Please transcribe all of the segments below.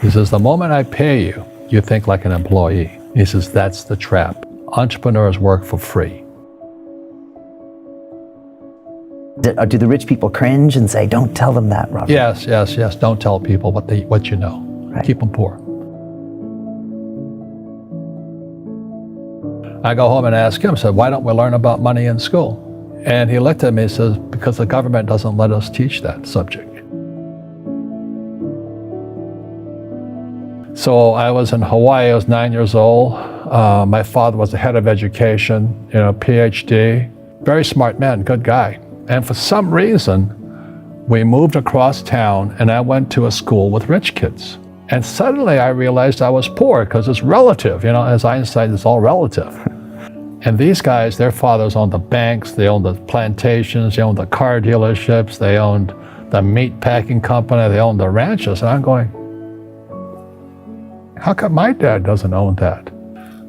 He says, the moment I pay you, you think like an employee. He says, that's the trap. Entrepreneurs work for free. Do the rich people cringe and say, don't tell them that, Robert? Yes. Don't tell people what you know. Right. Keep them poor. I go home and ask him, said, why don't we learn about money in school? And he looked at me and says, because the government doesn't let us teach that subject. So I was in Hawaii, I was 9 years old. My father was the head of education, PhD, very smart man, good guy. And for some reason, we moved across town and I went to a school with rich kids. And suddenly I realized I was poor because it's relative, as Einstein, it's all relative. And these guys, their fathers owned the banks, they owned the plantations, they owned the car dealerships, they owned the meat packing company, they owned the ranches. And I'm going, how come my dad doesn't own that?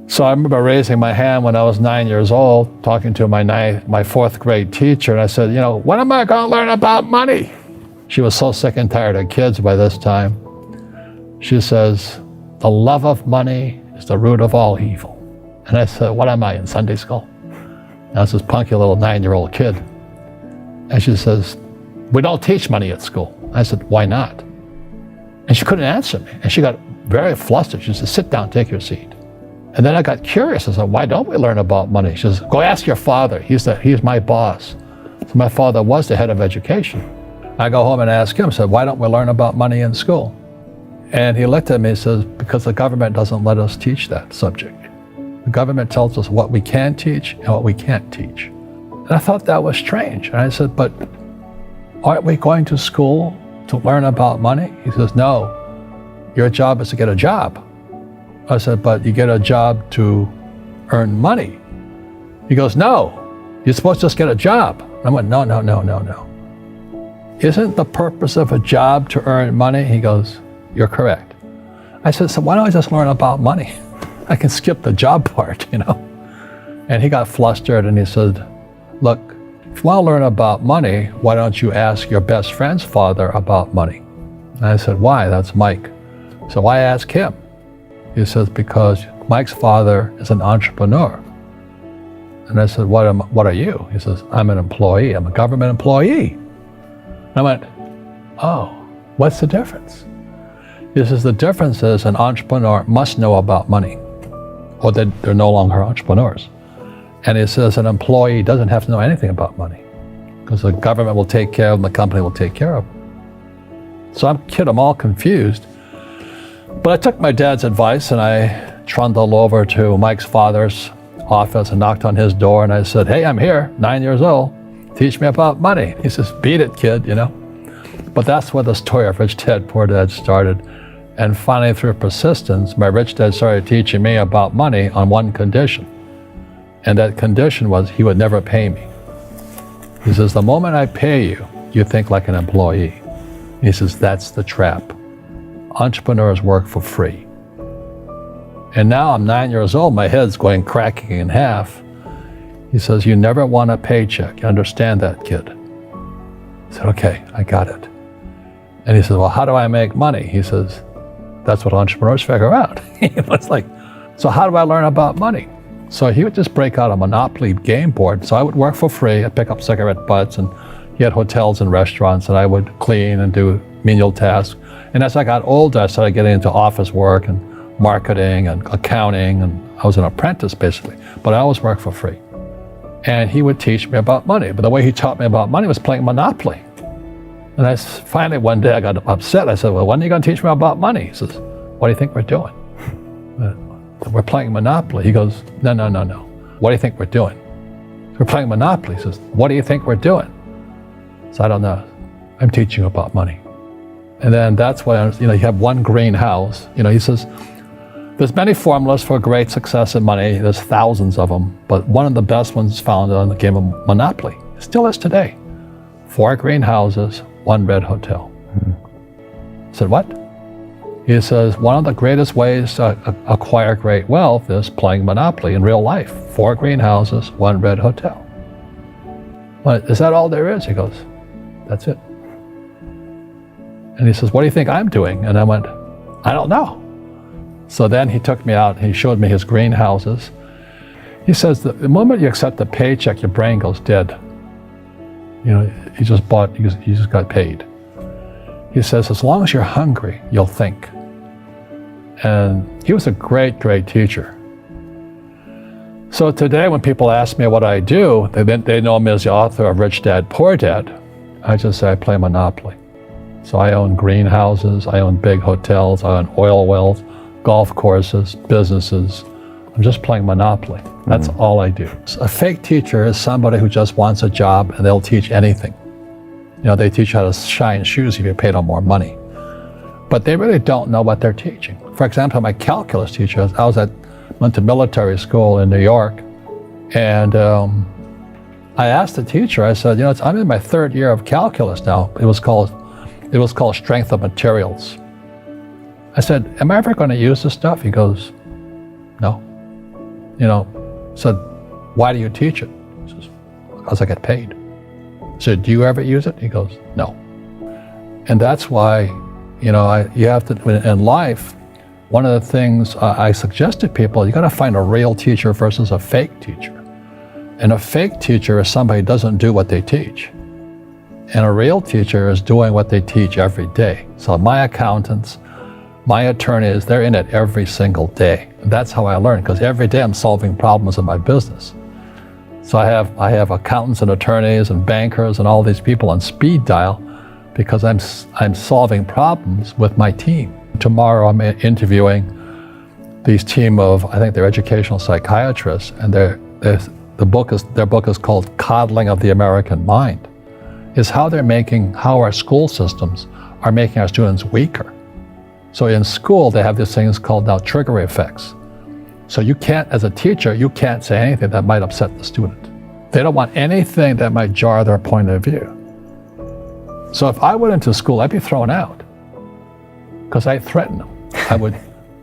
So I remember raising my hand when I was 9 years old, talking to my fourth grade teacher, and I said, when am I going to learn about money? She was so sick and tired of kids by this time. She says, the love of money is the root of all evil. And I said, what am I, in Sunday school? And I was this punky little 9-year-old kid. And she says, we don't teach money at school. I said, why not? And she couldn't answer me. And she got very flustered. She said, sit down, take your seat. And then I got curious. I said, why don't we learn about money? She says, go ask your father. He's my boss. So my father was the head of education. I go home and ask him, I said, why don't we learn about money in school? And he looked at me and says, because the government doesn't let us teach that subject. The government tells us what we can teach and what we can't teach. And I thought that was strange. And I said, but aren't we going to school to learn about money? He says, no, your job is to get a job. I said, but you get a job to earn money. He goes, no, you're supposed to just get a job. I went, no. Isn't the purpose of a job to earn money? He goes, you're correct. I said, so why don't I just learn about money? I can skip the job part, And he got flustered and he said, look, if you want to learn about money, why don't you ask your best friend's father about money? And I said, why? That's Mike. So I asked him. He says, because Mike's father is an entrepreneur. And I said, what are you? He says, I'm an employee. I'm a government employee. And I went, oh, what's the difference? He says, the difference is an entrepreneur must know about money, or they're no longer entrepreneurs. And he says an employee doesn't have to know anything about money because the government will take care of them, the company will take care of them. So I'm all confused. But I took my dad's advice and I trundled over to Mike's father's office and knocked on his door and I said, hey, I'm here, 9 years old. Teach me about money. He says, beat it, kid, But that's where the story of Rich Dad, Poor Dad started. And finally, through persistence, my rich dad started teaching me about money on one condition. And that condition was he would never pay me. He says, the moment I pay you, you think like an employee. He says, that's the trap. Entrepreneurs work for free. And now I'm 9 years old, my head's cracking in half. He says, you never want a paycheck. You understand that, kid? I said, okay, I got it. And he says, well, how do I make money? He says, that's what entrepreneurs figure out. It was like, so how do I learn about money? So he would just break out a Monopoly game board. So I would work for free. I'd pick up cigarette butts, and he had hotels and restaurants, and I would clean and do menial tasks. And as I got older, I started getting into office work and marketing and accounting, and I was an apprentice basically, but I always worked for free. And he would teach me about money, but the way he taught me about money was playing Monopoly. And finally one day I got upset. I said, well, when are you going to teach me about money? He says, what do you think we're doing? We're playing Monopoly. He goes, no. What do you think we're doing? We're playing Monopoly. He says, what do you think we're doing? So I don't know. I'm teaching you about money. And then that's when, you have one green house. He says, there's many formulas for great success in money. There's thousands of them. But one of the best ones found on the game of Monopoly. It still is today. 4 green houses, 1 red hotel. I said, what? He says, one of the greatest ways to acquire great wealth is playing Monopoly in real life. 4 green houses, 1 red hotel. Well, is that all there is? He goes, that's it. And he says, what do you think I'm doing? And I went, I don't know. So then he took me out, he showed me his greenhouses. He says the moment you accept a paycheck, your brain goes dead. You know, he just got paid. He says, as long as you're hungry, you'll think. And he was a great, great teacher. So today when people ask me what I do, they know me as the author of Rich Dad, Poor Dad. I just say I play Monopoly. So I own greenhouses, I own big hotels, I own oil wells, golf courses, businesses. I'm just playing Monopoly. That's all I do. A fake teacher is somebody who just wants a job and they'll teach anything. You know, they teach how to shine shoes if you pay them more money. But they really don't know what they're teaching. For example, my calculus teacher, went to military school in New York, and I asked the teacher, I said, you know, I'm in my third year of calculus now. It was called strength of materials. I said, am I ever going to use this stuff? He goes, no. You know, said, why do you teach it? He says, because I get paid. I said, do you ever use it? He goes, no. And that's why, you know, you have to, in life, one of the things I suggest to people, you got to find a real teacher versus a fake teacher. And a fake teacher is somebody who doesn't do what they teach. And a real teacher is doing what they teach every day. So my accountants, my attorneys, they're in it every single day. And that's how I learn, because every day I'm solving problems in my business. So I have accountants and attorneys and bankers and all these people on speed dial because I'm solving problems with my team. Tomorrow I'm interviewing these team of, I think they're educational psychiatrists, and their book is called Coddling of the American Mind. Is how our school systems are making our students weaker. So in school, they have these things called now trigger effects. So you can't, as a teacher, you can't say anything that might upset the student. They don't want anything that might jar their point of view. So if I went into school, I'd be thrown out because I threaten them. I would,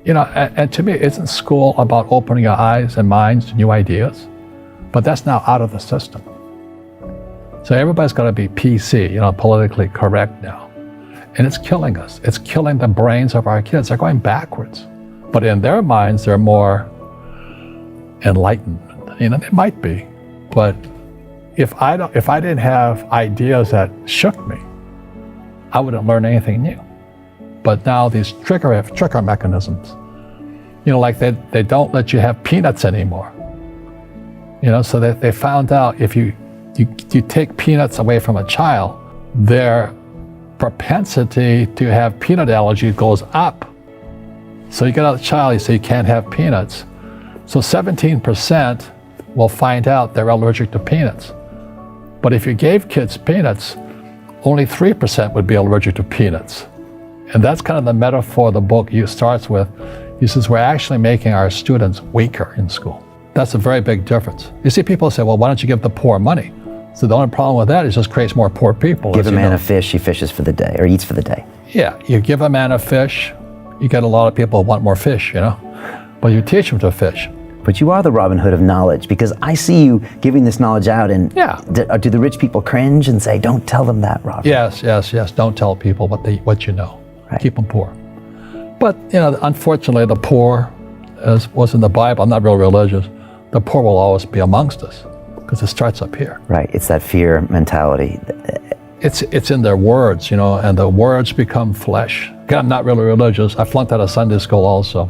you know, and to me, isn't school about opening your eyes and minds to new ideas? But that's now out of the system. So everybody's got to be PC, you know, politically correct now. And it's killing us. It's killing the brains of our kids. They're going backwards. But in their minds, they're more enlightened. You know, they might be. But if I didn't have ideas that shook me, I wouldn't learn anything new. But now these trigger mechanisms, you know, like they don't let you have peanuts anymore. You know, so they found out if you take peanuts away from a child, their propensity to have peanut allergy goes up. So you get out a child, you say you can't have peanuts. So 17% will find out they're allergic to peanuts. But if you gave kids peanuts, only 3% would be allergic to peanuts. And that's kind of the metaphor the book starts with. He says, we're actually making our students weaker in school. That's a very big difference. You see, people say, well, why don't you give the poor money? So the only problem with that is it just creates more poor people. Give a man a fish, he fishes for the day, or eats for the day. Yeah, you give a man a fish, you get a lot of people who want more fish, you know? But you teach them to fish. But you are the Robin Hood of knowledge, because I see you giving this knowledge out, and yeah. Do the rich people cringe and say, don't tell them that, Robin? Yes. Don't tell people what you know. Right. Keep them poor. But, you know, unfortunately, the poor, as was in the Bible, I'm not real religious, the poor will always be amongst us, because it starts up here. Right, it's that fear mentality. It's in their words, you know, and the words become flesh. Again, I'm not really religious. I flunked out of Sunday school also.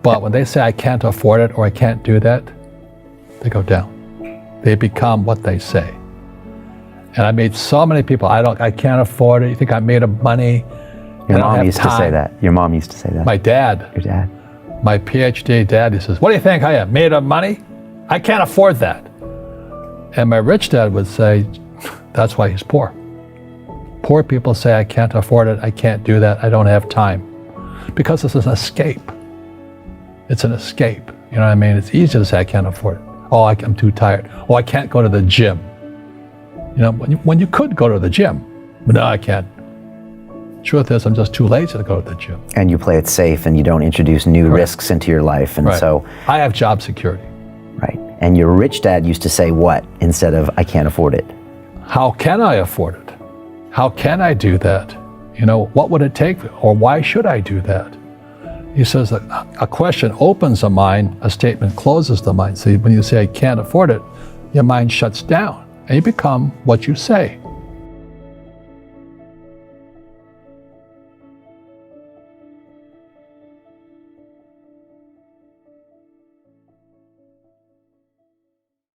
But when they say I can't afford it or I can't do that, they go down. They become what they say. And I made so many people, I can't afford it. You think I made of money? Your mom used to say that. Your mom used to say that. My dad. Your dad. My PhD dad, he says, what do you think I am, made of money? I can't afford that. And my rich dad would say, that's why he's poor. Poor people say, I can't afford it, I can't do that, I don't have time. Because this is an escape. It's an escape. You know what I mean? It's easy to say, I can't afford it. Oh, I'm too tired. Oh, I can't go to the gym. You know, when you could go to the gym, but no, I can't. Truth is, I'm just too lazy to go to the gym. And you play it safe and you don't introduce new risks into your life. And so I have job security. Right. And your rich dad used to say what instead of I can't afford it? How can I afford it? How can I do that? You know, what would it take, or why should I do that? He says that a question opens the mind, a statement closes the mind. See, when you say I can't afford it, your mind shuts down and you become what you say.